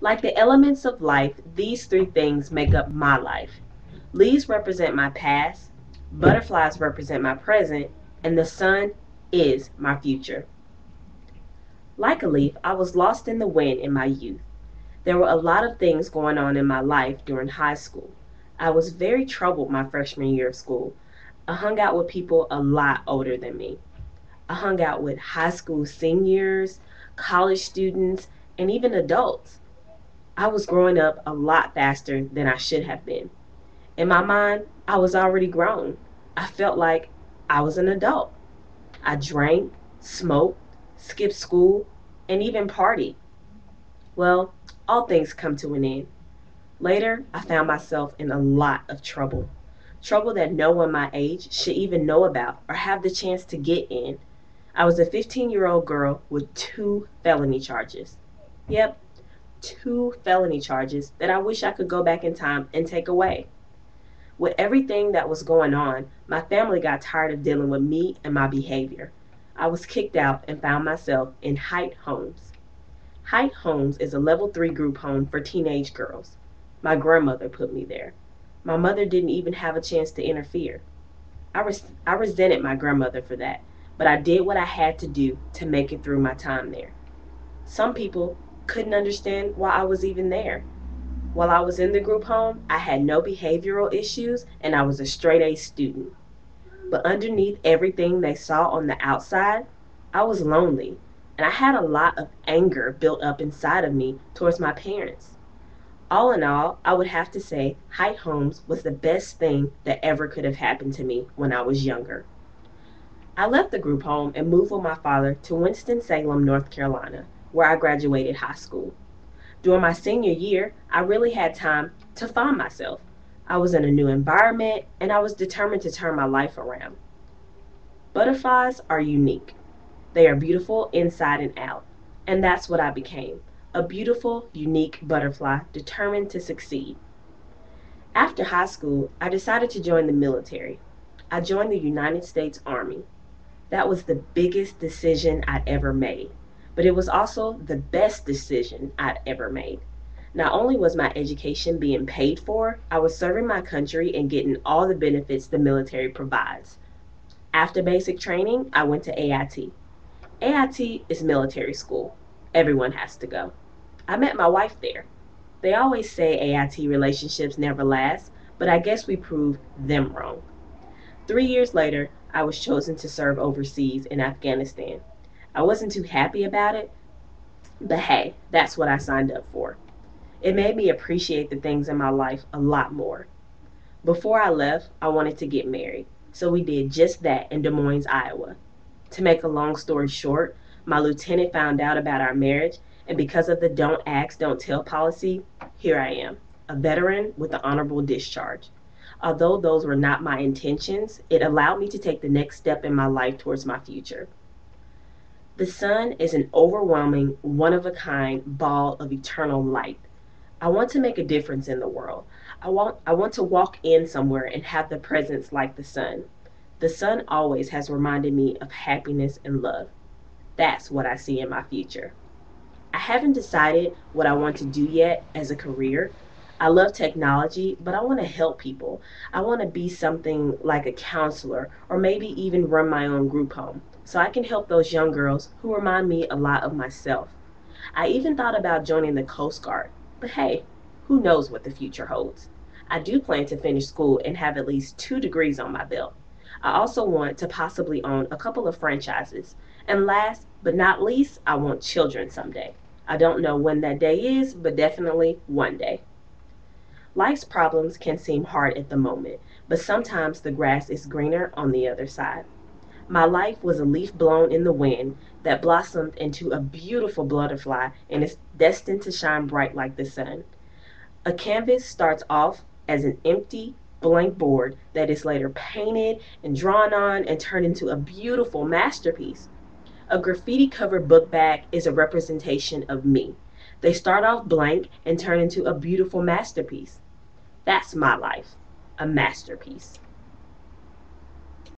Like the elements of life, these three things make up my life. Leaves represent my past, butterflies represent my present, and the sun is my future. Like a leaf, I was lost in the wind in my youth. There were a lot of things going on in my life during high school. I was very troubled my freshman year of school. I hung out with people a lot older than me. I hung out with high school seniors, college students, and even adults. I was growing up a lot faster than I should have been. In my mind, I was already grown. I felt like I was an adult. I drank, smoked, skipped school, and even partied. Well, all things come to an end. Later, I found myself in a lot of trouble. Trouble that no one my age should even know about or have the chance to get in. I was a 15-year-old girl with two felony charges. Yep, two felony charges that I wish I could go back in time and take away. With everything that was going on, my family got tired of dealing with me and my behavior. I was kicked out and found myself in Height Homes. Height Homes is a level 3 group home for teenage girls. My grandmother put me there. My mother didn't even have a chance to interfere. I resented my grandmother for that, but I did what I had to do to make it through my time there. Some people couldn't understand why I was even there. While I was in the group home, I had no behavioral issues and I was a straight A student. But underneath everything they saw on the outside, I was lonely and I had a lot of anger built up inside of me towards my parents. All in all, I would have to say Height Homes was the best thing that ever could have happened to me when I was younger. I left the group home and moved with my father to Winston-Salem, North Carolina, where I graduated high school. During my senior year, I really had time to find myself. I was in a new environment and I was determined to turn my life around. Butterflies are unique. They are beautiful inside and out. And that's what I became, a beautiful, unique butterfly determined to succeed. After high school, I decided to join the military. I joined the United States Army. That was the biggest decision I'd ever made, but it was also the best decision I'd ever made. Not only was my education being paid for, I was serving my country and getting all the benefits the military provides. After basic training, I went to AIT. AIT is military school. Everyone has to go. I met my wife there. They always say AIT relationships never last, but I guess we proved them wrong. 3 years later, I was chosen to serve overseas in Afghanistan. I wasn't too happy about it, but hey, that's what I signed up for. It made me appreciate the things in my life a lot more. Before I left, I wanted to get married, so we did just that in Des Moines, Iowa. To make a long story short, my lieutenant found out about our marriage, and because of the don't ask, don't tell policy, here I am, a veteran with an honorable discharge. Although those were not my intentions, it allowed me to take the next step in my life towards my future. The sun is an overwhelming, one of a kind ball of eternal light. I want to make a difference in the world. I want to walk in somewhere and have the presence like the sun. The sun always has reminded me of happiness and love. That's what I see in my future. I haven't decided what I want to do yet as a career. I love technology, but I want to help people. I want to be something like a counselor or maybe even run my own group home so I can help those young girls who remind me a lot of myself. I even thought about joining the Coast Guard, but hey, who knows what the future holds. I do plan to finish school and have at least 2 degrees on my belt. I also want to possibly own a couple of franchises. And last but not least, I want children someday. I don't know when that day is, but definitely one day. Life's problems can seem hard at the moment, but sometimes the grass is greener on the other side. My life was a leaf blown in the wind that blossomed into a beautiful butterfly and is destined to shine bright like the sun. A canvas starts off as an empty, blank board that is later painted and drawn on and turned into a beautiful masterpiece. A graffiti covered book bag is a representation of me. They start off blank and turn into a beautiful masterpiece. That's my life, a masterpiece.